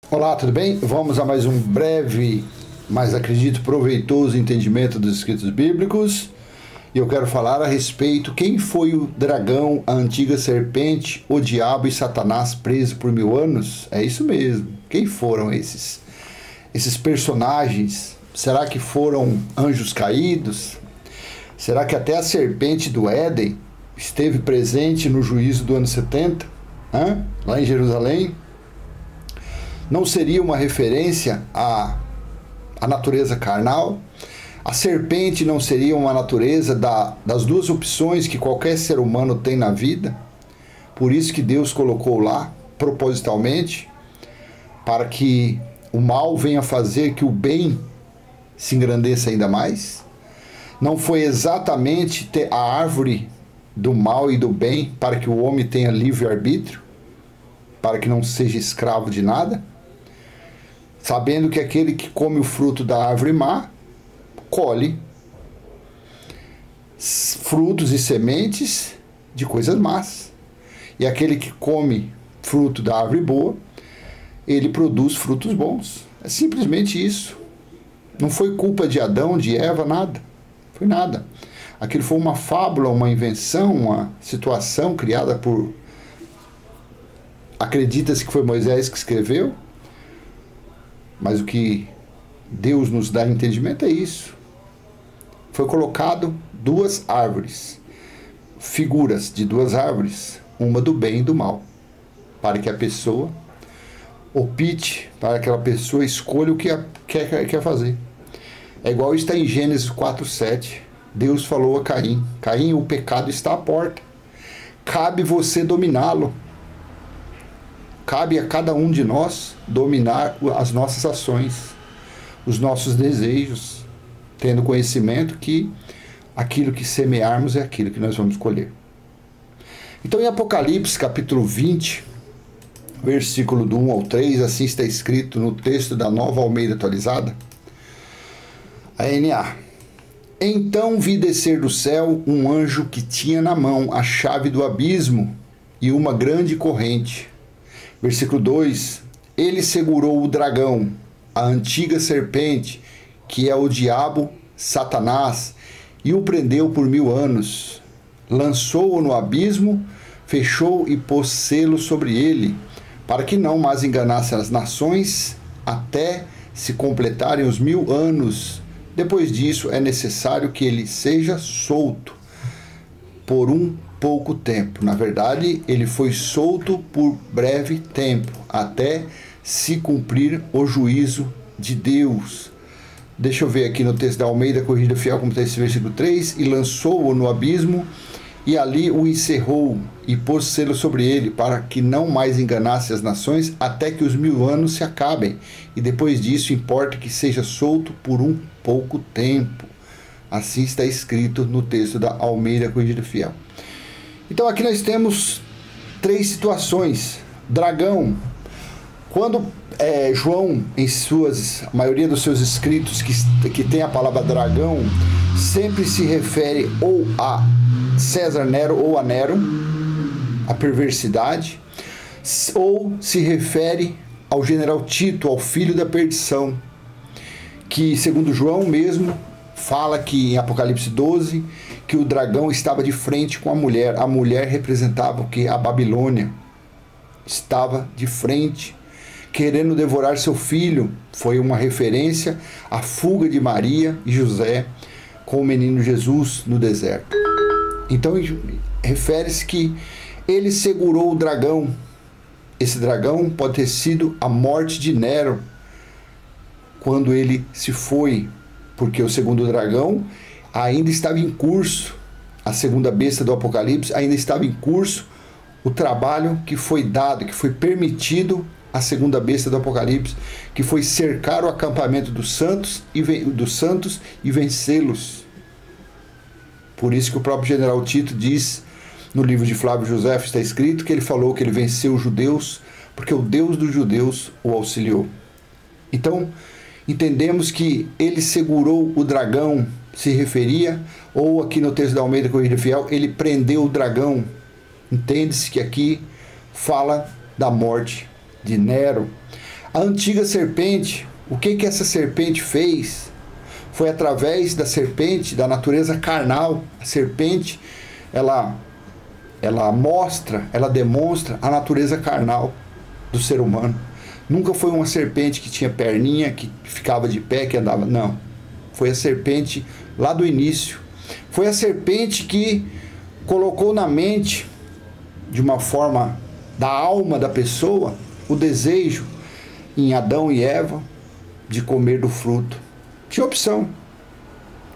Olá, tudo bem? Vamos a mais um breve, mas acredito proveitoso entendimento dos escritos bíblicos. E eu quero falar a respeito quem foi o dragão, a antiga serpente, o diabo e Satanás preso por 1000 anos. É isso mesmo. Quem foram esses personagens? Será que foram anjos caídos? Será que até a serpente do Éden esteve presente no juízo do ano 70? Lá em Jerusalém? Não seria uma referência à natureza carnal? A serpente não seria uma natureza das duas opções que qualquer ser humano tem na vida? Por isso que Deus colocou lá, propositalmente, para que o mal venha fazer que o bem se engrandeça ainda mais? Não foi exatamente a árvore do mal e do bem para que o homem tenha livre-arbítrio? Para que não seja escravo de nada? Sabendo que aquele que come o fruto da árvore má, colhe frutos e sementes de coisas más. E aquele que come fruto da árvore boa, ele produz frutos bons. É simplesmente isso. Não foi culpa de Adão, de Eva, nada. Foi nada. Aquilo foi uma fábula, uma invenção, uma situação criada por... Acredita-se que foi Moisés que escreveu, mas o que Deus nos dá entendimento é isso. Foi colocado duas árvores, figuras de duas árvores, uma do bem e do mal, para que a pessoa opte, para que aquela pessoa escolha o que quer fazer. É igual está em Gênesis 4:7. Deus falou a Caim: Caim, o pecado está à porta. Cabe você dominá-lo. Cabe a cada um de nós dominar as nossas ações, os nossos desejos, tendo conhecimento que aquilo que semearmos é aquilo que nós vamos colher. Então, em Apocalipse, capítulo 20, versículo do 1 ao 3, assim está escrito no texto da Nova Almeida Atualizada, a NA. Então vi descer do céu um anjo que tinha na mão a chave do abismo e uma grande corrente. Versículo 2, ele segurou o dragão, a antiga serpente, que é o diabo, Satanás, e o prendeu por 1000 anos. Lançou-o no abismo, fechou e pôs selo sobre ele, para que não mais enganasse as nações, até se completarem os 1000 anos. Depois disso, é necessário que ele seja solto por um pouco tempo. Na verdade, ele foi solto por breve tempo, até se cumprir o juízo de Deus. Deixa eu ver aqui no texto da Almeida Corrigida Fiel, como está esse versículo 3, e lançou-o no abismo, e ali o encerrou, e pôs selo sobre ele, para que não mais enganasse as nações, até que os 1000 anos se acabem, e depois disso importa que seja solto por um pouco tempo. Assim está escrito no texto da Almeida Corrigida Fiel. Então aqui nós temos 3 situações. Dragão. Quando João, em a maioria dos seus escritos que tem a palavra dragão, sempre se refere ou a César Nero ou a Nero, a perversidade, ou se refere ao general Tito, ao filho da perdição, que segundo João mesmo fala que em Apocalipse 12, que o dragão estava de frente com a mulher representava o que? A Babilônia, estava de frente, querendo devorar seu filho. Foi uma referência à fuga de Maria e José com o menino Jesus no deserto. Então refere-se que ele segurou o dragão. Esse dragão pode ter sido a morte de Nero, quando ele se foi, porque o segundo dragão ainda estava em curso, a segunda besta do Apocalipse ainda estava em curso, o trabalho que foi dado, que foi permitido à segunda besta do Apocalipse, que foi cercar o acampamento dos santos e vencê-los. Por isso que o próprio general Tito diz, no livro de Flávio José, está escrito que ele falou que ele venceu os judeus, porque o Deus dos judeus o auxiliou. Então, entendemos que ele segurou o dragão, se referia, ou aqui no texto da Almeida Corrigida Fiel, ele prendeu o dragão. Entende-se que aqui fala da morte de Nero. A antiga serpente, o que essa serpente fez? Foi através da serpente, da natureza carnal. A serpente, ela demonstra a natureza carnal do ser humano. Nunca foi uma serpente que tinha perninha, que ficava de pé, que andava. Não. Foi a serpente lá do início. Foi a serpente que colocou na mente, de uma forma da alma da pessoa, o desejo em Adão e Eva de comer do fruto. Tinha opção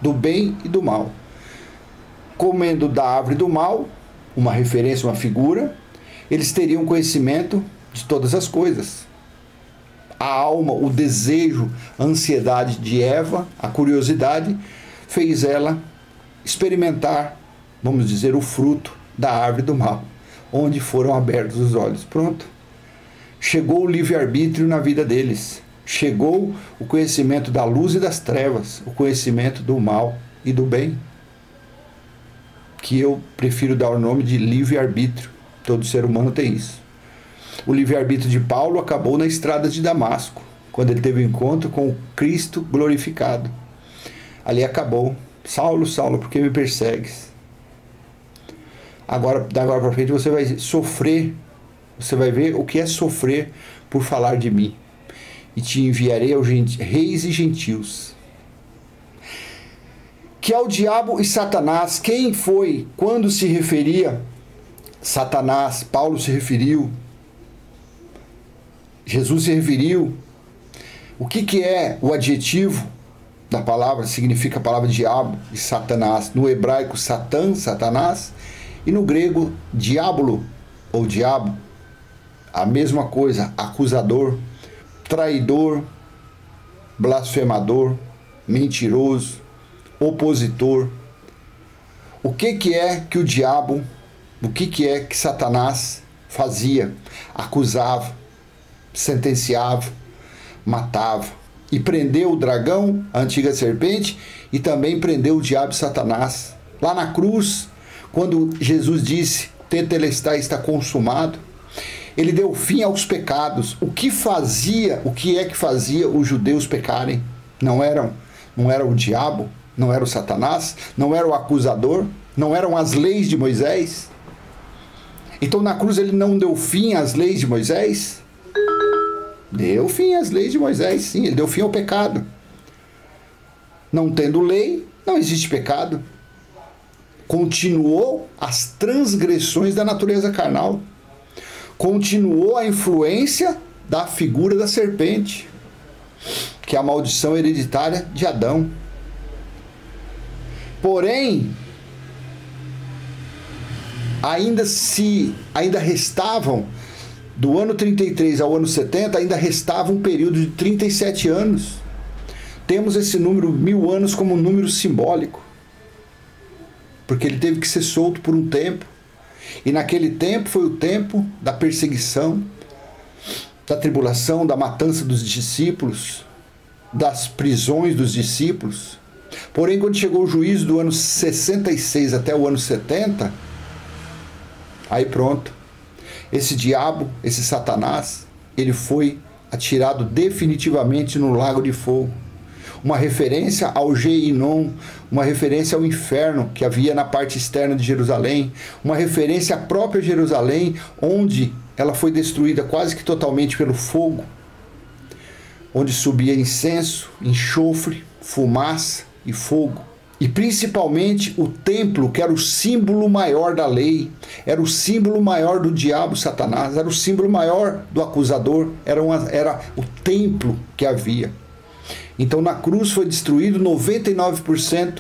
do bem e do mal. Comendo da árvore do mal, uma referência, uma figura, eles teriam conhecimento de todas as coisas. A alma, o desejo, a ansiedade de Eva, a curiosidade, fez ela experimentar, vamos dizer, o fruto da árvore do mal, onde foram abertos os olhos. Pronto. Chegou o livre-arbítrio na vida deles. Chegou o conhecimento da luz e das trevas, o conhecimento do mal e do bem, que eu prefiro dar o nome de livre-arbítrio. Todo ser humano tem isso. O livre-arbítrio de Paulo acabou na estrada de Damasco, quando ele teve um encontro com o Cristo glorificado. Ali acabou. Saulo, Saulo, por que me persegues? Agora, da agora para frente, você vai sofrer. Você vai ver o que é sofrer por falar de mim. E te enviarei aos reis e gentios. Que ao diabo e Satanás, quem foi, quando se referia Satanás, Paulo se referiu, Jesus se referiu. O que é o adjetivo da palavra? Significa a palavra diabo e Satanás. No hebraico, Satã, Satanás, e no grego, diabolo ou diabo. A mesma coisa, acusador, traidor, blasfemador, mentiroso, opositor. O que é que o diabo, o que é que Satanás fazia? Acusava, sentenciava, matava. E prendeu o dragão, a antiga serpente, e também prendeu o diabo e Satanás. Lá na cruz, quando Jesus disse, tetelestai, está consumado, ele deu fim aos pecados. O que é que fazia os judeus pecarem? Não era o diabo, não era o Satanás, não era o acusador, não eram as leis de Moisés? Então na cruz ele não deu fim às leis de Moisés? Deu fim às leis de Moisés, sim, ele deu fim ao pecado. Não tendo lei, não existe pecado. Continuou as transgressões da natureza carnal. Continuou a influência da figura da serpente, que é a maldição hereditária de Adão. Porém, ainda restavam, do ano 33 ao ano 70, ainda restava um período de 37 anos. Temos esse número 1000 anos como um número simbólico, porque ele teve que ser solto por um tempo. E naquele tempo foi o tempo da perseguição, da tribulação, da matança dos discípulos, das prisões dos discípulos. Porém, quando chegou o juízo do ano 66 até o ano 70, aí pronto. Esse diabo, esse Satanás, ele foi atirado definitivamente no lago de fogo. Uma referência ao Geinom, uma referência ao inferno que havia na parte externa de Jerusalém, uma referência à própria Jerusalém, onde ela foi destruída quase que totalmente pelo fogo, onde subia incenso, enxofre, fumaça e fogo. E principalmente o templo, que era o símbolo maior da lei, era o símbolo maior do diabo, Satanás, era o símbolo maior do acusador, era o templo que havia. Então na cruz foi destruído 99%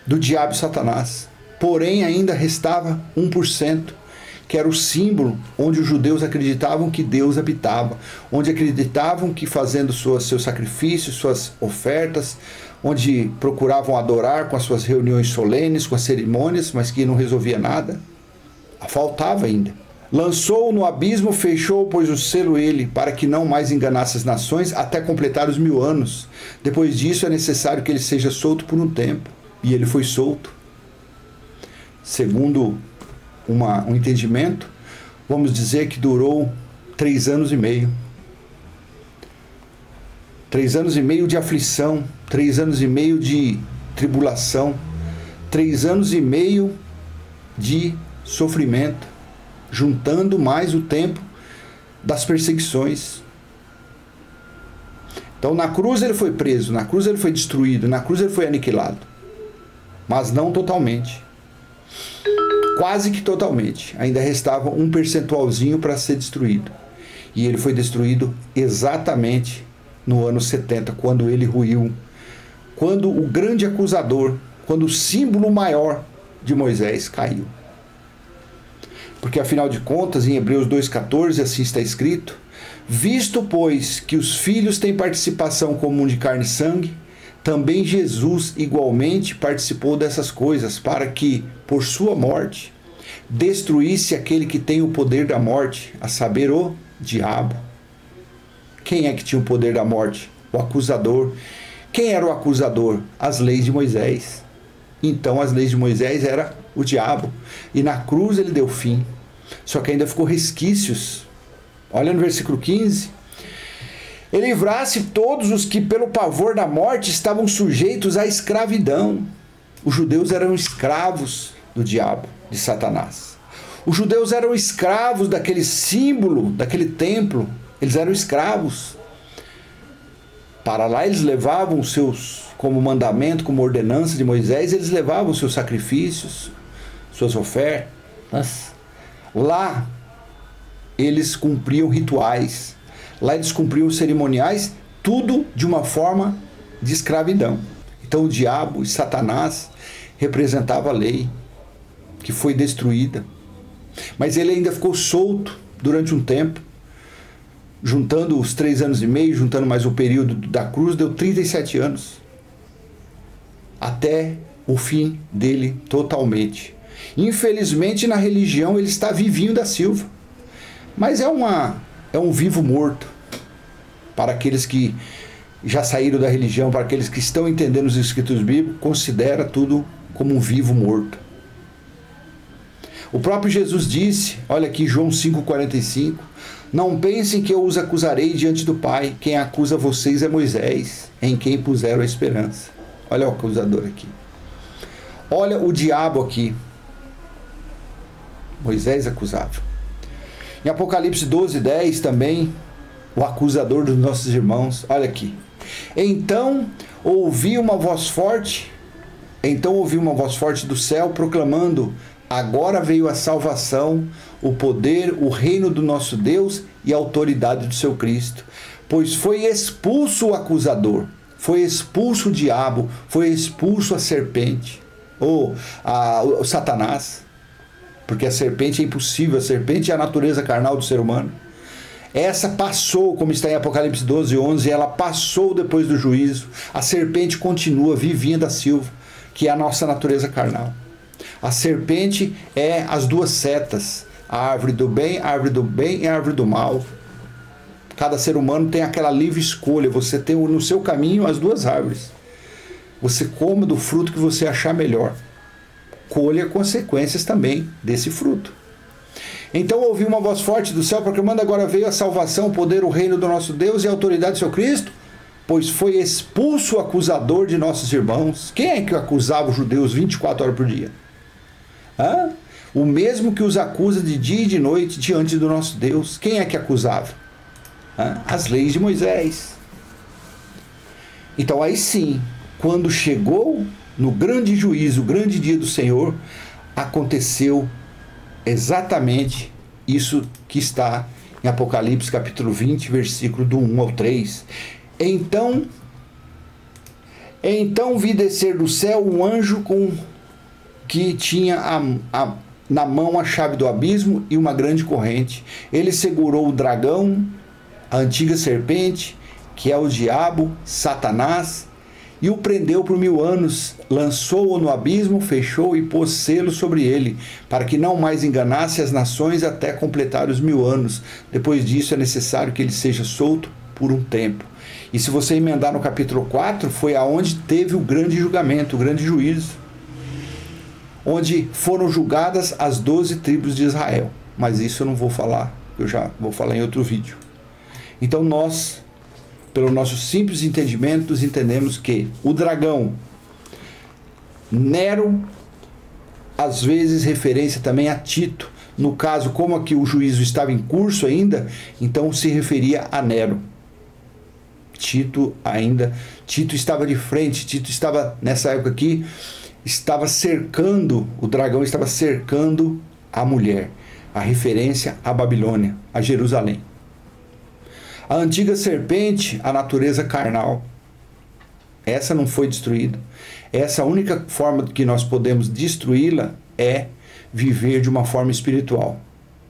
do diabo e Satanás. Porém ainda restava 1%, que era o símbolo onde os judeus acreditavam que Deus habitava, onde acreditavam que fazendo seus sacrifícios, suas ofertas, onde procuravam adorar com as suas reuniões solenes, com as cerimônias, mas que não resolvia nada. Faltava ainda. Lançou-o no abismo, fechou, pois o selo ele, para que não mais enganasse as nações, até completar os 1000 anos. Depois disso é necessário que ele seja solto por um tempo. E ele foi solto. Segundo um entendimento, vamos dizer que durou 3 anos e meio. 3 anos e meio de aflição, 3 anos e meio de tribulação, 3 anos e meio de sofrimento, juntando mais o tempo das perseguições. Então na cruz ele foi preso, na cruz ele foi destruído, na cruz ele foi aniquilado. Mas não totalmente. Quase que totalmente. Ainda restava um percentualzinho para ser destruído. E ele foi destruído exatamente no ano 70, quando ele ruiu. Quando o grande acusador, quando o símbolo maior de Moisés caiu. Porque afinal de contas, em Hebreus 2,14, assim está escrito: visto, pois, que os filhos têm participação comum de carne e sangue, também Jesus igualmente participou dessas coisas, para que, por sua morte, destruísse aquele que tem o poder da morte, a saber, o diabo. Quem é que tinha o poder da morte? O acusador. Quem era o acusador? As leis de Moisés. Então as leis de Moisés era o diabo. E na cruz ele deu fim. Só que ainda ficou resquícios. Olha no versículo 15. E livrasse todos os que pelo pavor da morte estavam sujeitos à escravidão. Os judeus eram escravos do diabo, de Satanás. Os judeus eram escravos daquele símbolo, daquele templo. Eles eram escravos. Para lá eles levavam os seus, como mandamento, como ordenança de Moisés, eles levavam os seus sacrifícios, suas ofertas. Lá eles cumpriam rituais. Lá eles cumpriam cerimoniais, tudo de uma forma de escravidão. Então o diabo e Satanás representava a lei, que foi destruída. Mas ele ainda ficou solto durante um tempo, juntando os 3 anos e meio, juntando mais o período da cruz, deu 37 anos. Até o fim dele totalmente. Infelizmente na religião ele está vivinho da Silva. Mas é um vivo morto. Para aqueles que já saíram da religião, para aqueles que estão entendendo os escritos bíblicos, considera tudo como um vivo morto. O próprio Jesus disse, olha aqui João 5,45, não pensem que eu os acusarei diante do Pai, quem acusa vocês é Moisés, em quem puseram a esperança. Olha o acusador aqui. Olha o diabo aqui. Moisés acusava. Em Apocalipse 12:10 também, o acusador dos nossos irmãos, olha aqui. Então ouvi uma voz forte do céu proclamando: agora veio a salvação, o poder, o reino do nosso Deus e a autoridade do seu Cristo. Pois foi expulso o acusador, foi expulso o diabo, foi expulso a serpente, ou o Satanás. Porque a serpente é impossível, a serpente é a natureza carnal do ser humano. Essa passou, como está em Apocalipse 12:11, ela passou depois do juízo. A serpente continua vivinha da Silva, que é a nossa natureza carnal. A serpente é as duas setas, a árvore do bem e a árvore do mal. Cada ser humano tem aquela livre escolha, você tem no seu caminho as duas árvores. Você come do fruto que você achar melhor. Colha consequências também desse fruto. Então ouvi uma voz forte do céu proclamando: agora veio a salvação, o poder, o reino do nosso Deus e a autoridade do seu Cristo, pois foi expulso o acusador de nossos irmãos. Quem é que acusava os judeus 24 horas por dia? O mesmo que os acusa de dia e de noite diante do nosso Deus. Quem é que acusava? As leis de Moisés. Então aí sim, quando chegou no grande juízo, o grande dia do Senhor, aconteceu exatamente isso que está em Apocalipse capítulo 20, versículo do 1 ao 3. Então vi descer do céu um anjo que tinha na mão a chave do abismo e uma grande corrente. Ele segurou o dragão, a antiga serpente, que é o diabo, Satanás, e o prendeu por 1000 anos, lançou-o no abismo, fechou e pôs selo sobre ele, para que não mais enganasse as nações até completar os 1000 anos. Depois disso é necessário que ele seja solto por um tempo. E se você emendar no capítulo 4, foi aonde teve o grande julgamento, o grande juízo, onde foram julgadas as 12 tribos de Israel. Mas isso eu não vou falar, eu já vou falar em outro vídeo. Então nós pelo nosso simples entendimento, nós entendemos que o dragão, Nero, às vezes referência também a Tito. No caso, como aqui o juízo estava em curso ainda, então se referia a Nero. Tito estava de frente, Tito estava, nessa época aqui, estava cercando, o dragão estava cercando a mulher. A referência à Babilônia, a Jerusalém. A antiga serpente, a natureza carnal. Essa não foi destruída. Essa única forma que nós podemos destruí-la é viver de uma forma espiritual.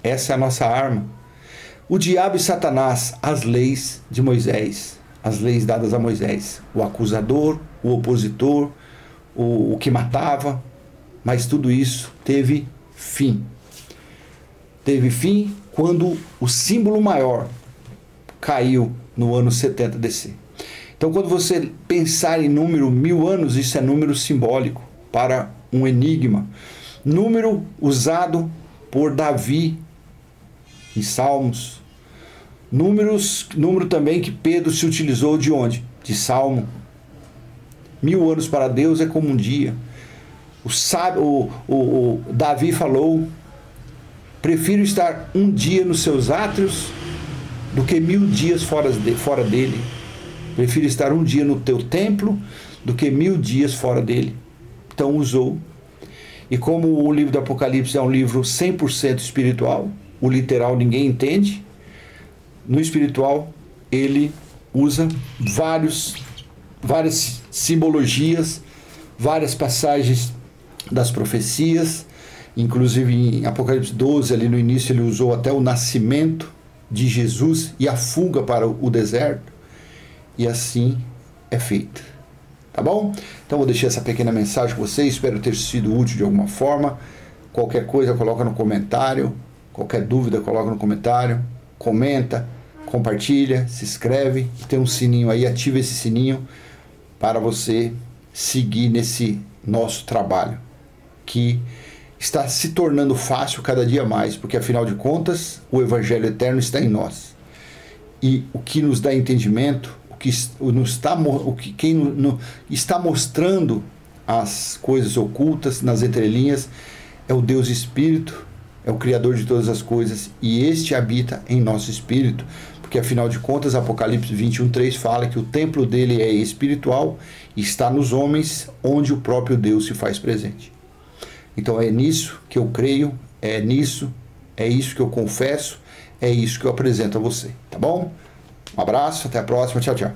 Essa é a nossa arma. O diabo e Satanás, as leis de Moisés, as leis dadas a Moisés. O acusador, o opositor, o que matava, mas tudo isso teve fim. Teve fim quando o símbolo maior caiu no ano 70 DC. Então, quando você pensar em número 1000 anos, isso é número simbólico para um enigma. Número usado por Davi em Salmos. Número também que Pedro se utilizou de onde? De Salmo. 1000 anos para Deus é como um dia. O Davi falou: prefiro estar um dia nos seus átrios do que 1000 dias fora dele. Prefiro estar um dia no teu templo do que 1000 dias fora dele. Então usou. E como o livro do Apocalipse é um livro 100% espiritual, o literal ninguém entende, no espiritual ele usa várias simbologias, várias passagens das profecias. Inclusive em Apocalipse 12, ali no início, ele usou até o nascimento de Jesus e a fuga para o deserto. E assim é feito. Tá bom? Então vou deixar essa pequena mensagem com vocês. Espero ter sido útil de alguma forma. Qualquer coisa, coloca no comentário. Qualquer dúvida, coloca no comentário. Comenta, compartilha, se inscreve. Tem um sininho aí, ativa esse sininho para você seguir nesse nosso trabalho, que está se tornando fácil cada dia mais, porque afinal de contas o Evangelho eterno está em nós. E o que nos dá entendimento, quem está mostrando as coisas ocultas nas entrelinhas é o Deus Espírito, é o Criador de todas as coisas, e este habita em nosso espírito, porque afinal de contas Apocalipse 21:3 fala que o templo dele é espiritual e está nos homens, onde o próprio Deus se faz presente. Então é nisso que eu creio, é isso que eu confesso, é isso que eu apresento a você, tá bom? Um abraço, até a próxima, tchau, tchau.